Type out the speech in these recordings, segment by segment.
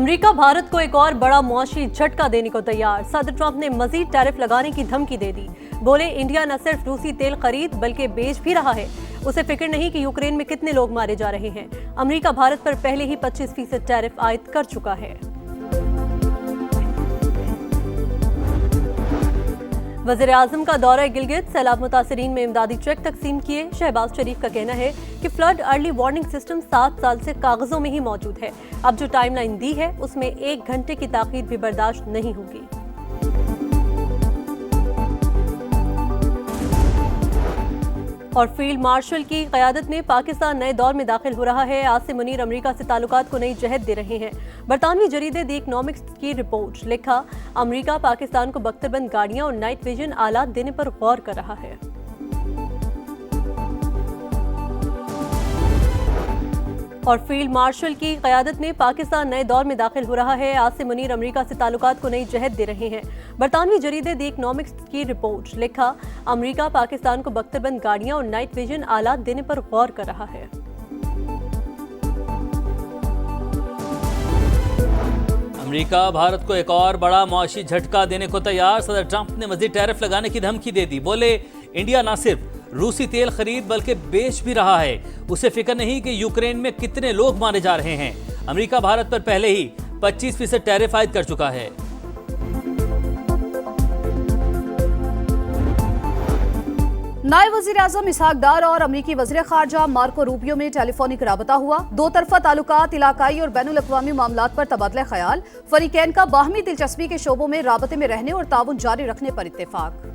America Bharat को एक और बड़ा मुआशी झटका देने को तैयार। सदर ट्रंप ने मजीद टैरिफ लगाने की धमकी दे दी। बोले इंडिया न सिर्फ रूसी तेल खरीद बल्कि बेच भी रहा है। उसे फिक्र नहीं कि यूक्रेन में कितने लोग मारे जा रहे हैं। अमेरिका भारत पर पहले ही 25% टैरिफ आयद कर चुका है। वज़ीर-ए-आज़म का दौरा गिलगित, सैलाब मुतासरीन में इमदादी चेक तकसीम किए। शहबाज शरीफ का कहना है कि फ्लड अर्ली वार्निंग सिस्टम 7 साल से कागजों में ही मौजूद है। अब जो टाइमलाइन दी है उसमें 1 घंटे की ताखीर भी बर्दाश्त नहीं होगी। और फील्ड मार्शल की क़यादत में पाकिस्तान नए दौर में दाखिल हो रहा है। आसिम मुनीर अमेरिका से ताल्लुकात को नई जहत दे रहे हैं। बरतानवी जरीदे द इकनॉमिक्स की रिपोर्ट, लिखा अमेरिका पाकिस्तान को बख्तरबंद गाड़ियां और नाइट विजन आलात देने पर गौर कर रहा है। और फील्ड मार्शल की क़यादत में पाकिस्तान नए दौर में दाखिल हो रहा है। आसिम मुनीर अमेरिका से ताल्लुकात को नई जहत दे रहे हैं। बरतानवी जरीदे द इकनॉमिक्स की रिपोर्ट, लिखा अमेरिका पाकिस्तान को बख्तरबंद गाड़ियां और नाइट विजन आलात देने पर गौर कर रहा है। अमेरिका भारत को एक और बड़ा मुआशी झटका देने को तैयार। सदर ट्रंप ने मजीद टैरिफ लगाने की धमकी दे दी। बोले इंडिया न सिर्फ रूसी तेल खरीद बल्कि बेच भी रहा है। उसे फिक्र नहीं कि यूक्रेन में कितने लोग मारे जा रहे हैं। अमेरिका भारत पर पहले ही 25% टैरिफ आयद कर चुका है। नायब वज़ीर-ए-आज़म इसहाक डार और अमरीकी वज़ीर ख़ारजा मार्को रूबियो में टेलीफोनिक राबता हुआ। दो तरफ़ा ताल्लुकात, इलाकाई और बैनुल-अक़वामी मामलात पर तबादला ख़याल। फ़रीक़ैन का बाहमी दिलचस्पी के शोबों में राबते में रहने और ताउन जारी रखने पर इत्तेफ़ाक।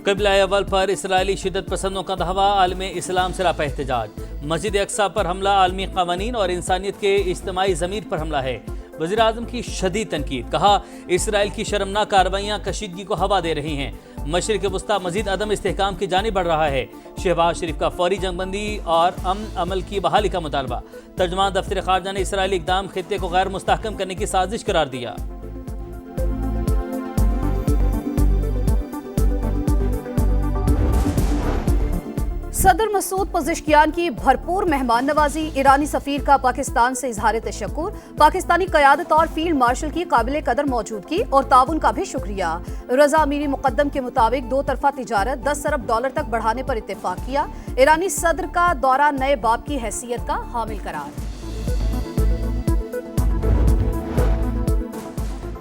क़िबला अव्वल पर इसराइली शिद्दत पसंदों का दावा, आलम इस्लाम से रापा एहतजाज। मस्जिद अक्सा पर हमला आलमी क़वानीन और इंसानियत के इज्तिमाई ज़मीर पर हमला है। वज़ीर आज़म की शदीद तनकीद, कहा इसराइल की शर्मनाक कार्रवाइयाँ कशीदगी को हवा दे रही हैं। मशरिक़ वुस्ता मज़ीद अदम इस्तेहकाम की जानिब बढ़ रहा है। शहबाज शरीफ का फौरी जंगबंदी और अमन अमल की बहाली का मुतालबा। तर्जुमान दफ्तर ख़ारजा ने इसराइली इक़दाम खित्ते को गैर मुस्तहकम करने की साजिश करार दिया। सदर मसूद पज़ेश्कियान की भरपूर मेहमान नवाजी। ईरानी सफ़ीर का पाकिस्तान से इजहार तशक्कुर। पाकिस्तानी क़यादत और फील्ड मार्शल की काबिल कदर मौजूदगी और ताउन का भी शुक्रिया। रजा अमीरी मुक़द्दम के मुताबिक दो तरफ़ा तिजारत $10 अरब तक बढ़ाने पर इत्तेफाक किया। ईरानी सदर का दौरा नए बाब की हैसियत का हामिल करार।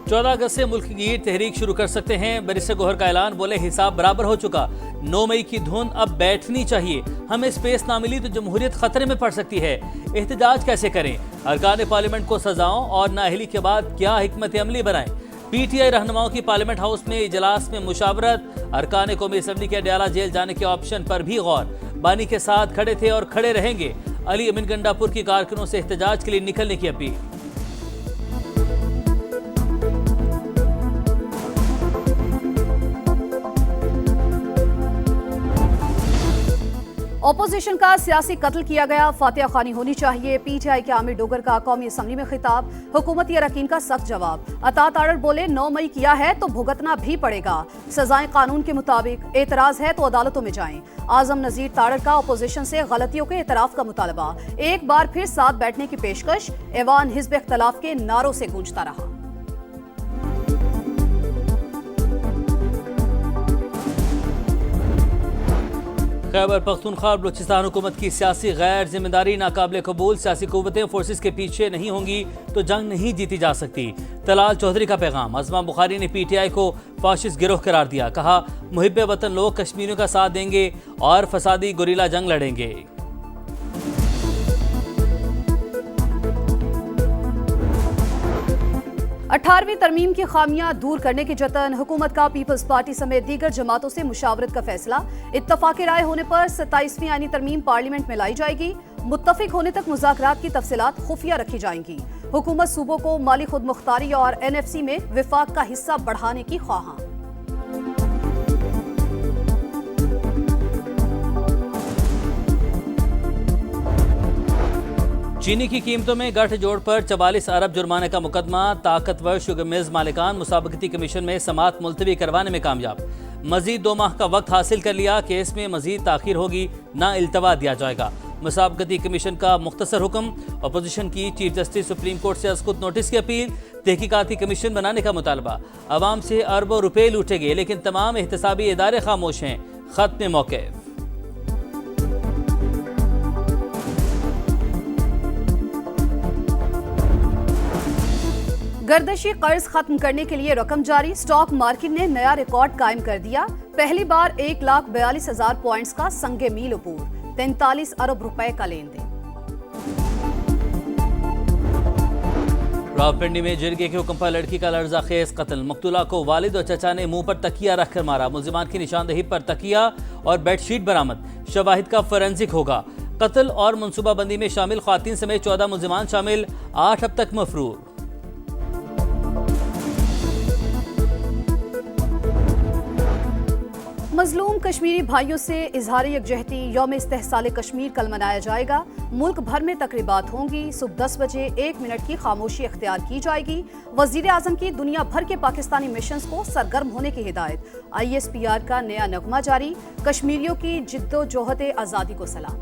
14 अगस्त से मुल्क की तहरीक शुरू कर सकते हैं। बैरिस्टर गोहर का ऐलान, बोले हिसाब बराबर हो चुका। 9 मई की धुन अब बैठनी चाहिए। हमें स्पेस ना मिली तो जमहूरियत खतरे में पड़ सकती है। एहतजाज कैसे करें? अरकान पार्लियामेंट को सजाओं और नाअहली के बाद क्या हिकमत अमली बनाएं? PTI रहनुमाओं की पार्लियामेंट हाउस में इजलास में मुशावरत। अरकान कौमी असम्बली के अडयाला जेल जाने के ऑप्शन पर भी गौर। बानी के साथ खड़े थे और खड़े रहेंगे। अली अमीन गंडापुर की कारकुनों से एहतजाज के लिए निकलने की अपील। ऑपोजिशन का सियासी कत्ल किया गया, फातिहा खानी होनी चाहिए। PTI के आमिर डोगर का कौमी असम्बली में खिताब। हुकूमती अरकान का सख्त जवाब। अता तारड़ बोले 9 मई किया है तो भुगतना भी पड़ेगा। सजाएं कानून के मुताबिक, एतराज है तो अदालतों में जाएं। आजम नजीर तारड़ का अपोजिशन से गलतियों के एतराफ का मुतालबा। एक बार फिर साथ बैठने की पेशकश। ऐवान हिज़्ब इख्तिलाफ के नारों से गूंजता रहा। खैबर पख्तूनख्वा और बलूचिस्तान हुकूमत की सियासी गैर जिम्मेदारी नाकाबिल कबूल। सियासी कुव्वतें फोर्सेस के पीछे नहीं होंगी तो जंग नहीं जीती जा सकती। तलाल चौधरी का पैगाम। अज़मा बुखारी ने PTI को फाशिस्ट गिरोह करार दिया। कहा मुहिब्बे वतन लोग कश्मीरियों का साथ देंगे और फसादी गुरीला जंग लड़ेंगे। 18वीं तरमीम की खामियां दूर करने के जतन। हुकूमत का पीपल्स पार्टी समेत दीगर जमातों से मुशावरत का फैसला। इत्तफाक़ राय होने पर 27वीं आईनी तरमीम पार्लियामेंट में लाई जाएगी। मुत्तफिक होने तक मुज़ाकरात की तफसीलात खुफिया रखी जाएंगी। हुकूमत सूबों को माली खुद मुख्तारी और NFC में विफाक का हिस्सा बढ़ाने की ख्वाहां। चीनी की कीमतों में गठजोड़ पर 44 अरब जुर्माने का मुकदमा। ताकतवर शुगर मिल्स मालिकान मुसाबकती कमीशन में समात मुलतवी करवाने में कामयाब। मजीद 2 माह का वक्त हासिल कर लिया, केस में मजीद ताखीर होगी ना इल्तवा दिया जाएगा। मुसाबकती कमीशन का मुख्तसर हुक्म, अपोजिशन की चीफ जस्टिस सुप्रीम कोर्ट से अस्कुत नोटिस की अपील, तहकीकाती कमीशन बनाने का मुतालबा। अवाम से अरबों रुपए लूटे गए लेकिन तमाम एहतसाबी इदारे खामोश हैं, खत में मौक़िफ़। गर्दशी कर्ज खत्म करने के लिए रकम जारी, स्टॉक मार्केट ने नया रिकॉर्ड कायम कर दिया। पहली बार 1,42,000 पॉइंट्स का संगे मील अबूर, 43 अरब रुपए का लेन देन। रावलपिंडी में जिरगे के हुक्म पर लड़की का लर्जाखेज कत्ल, मकतूला को वालिद और चचा ने मुंह पर तकिया रखकर मारा। मुल्जिमान की निशानदेही पर तकिया और बेडशीट बरामद, शवाहिद का फोरेंसिक होगा। कत्ल और मनसूबाबंदी में शामिल ख्वातीन समेत 14 मुल्जिमान शामिल, 8 अब तक मफरूर। मजलूम कश्मीरी भाइयों से इजहार यकजहती यौम इस्तेहसाल कश्मीर कल मनाया जाएगा। मुल्क भर में तकरीबात होंगी। सुबह 10 बजे 1 मिनट की खामोशी इख्तियार की जाएगी। वजीर आजम की दुनिया भर के पाकिस्तानी मिशंस को सरगर्म होने की हिदायत। ISPR का नया नगमा जारी, कश्मीरियों की जिद्दोजहद आज़ादी को सलाम।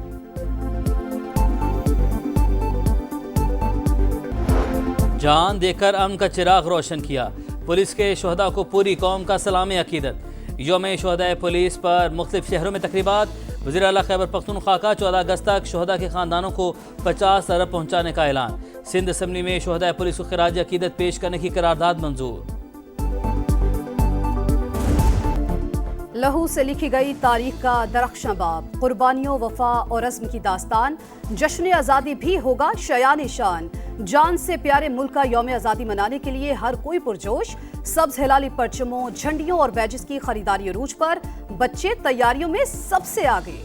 जान देकर अमन का चिराग रोशन किया, पुलिस के शहदा को पूरी कौम का सलाम अकीदत। यौम शहदा पुलिस पर मुख्तलिफ शहरों में तकरीबात। वज़ीर आला खैबर पख्तूनख्वा का 14 अगस्त तक शहदा के ख़ानदानों को 50 अरब पहुँचाने का ऐलान। सिंध असम्बली में शहदा पुलिस को खिराज अकीदत पेश करने की करारदाद मंजूर। लहू से लिखी गई तारीख का दरख्शां बाब, कुर्बानियों, वफा और अज़्म की दास्तान। जश्न आज़ादी भी होगा शयान शान। जान से प्यारे मुल्क का यौम आज़ादी मनाने के लिए हर कोई पुरजोश। सब्ज हिलाली परचमों, झंडियों और बैजेस की खरीदारी अरूज पर, बच्चे तैयारियों में सबसे आगे।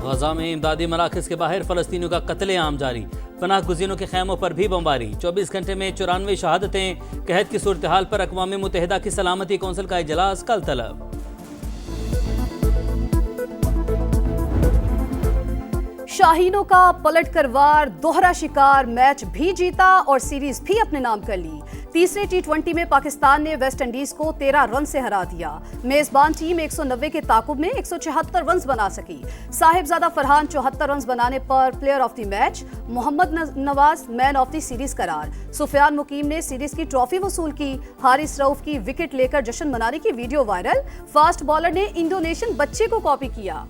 गजा में इमदादी मराकज़ के बाहर फ़लस्तीनियों का कत्लेआम जारी, पनाह गुज़ीरों के खैमों पर भी बमबारी। 24 घंटे में 94 शहादतें। कहत की सूरत हाल पर अक़वाम मुत्तहिदा की सलामती कौंसिल का इजलास कल तलब। शाहीनों का पलटकर वार, दोहरा शिकार, मैच भी जीता और सीरीज भी अपने नाम कर ली। तीसरे T20 में पाकिस्तान ने वेस्ट इंडीज को 13 रन से हरा दिया। मेजबान टीम 190 के ताकुब में 176 रन बना सकी। साहिबजादा फरहान 74 रन बनाने पर player of the match, Mohammad Nawaz man of the series करार। सुफियान मुकीम ने सीरीज की ट्रॉफी वसूल की। हारिस रऊफ की विकेट लेकर जश्न मनाने की वीडियो वायरल। फास्ट बॉलर ने इंडोनेशियन बच्चे को कॉपी किया।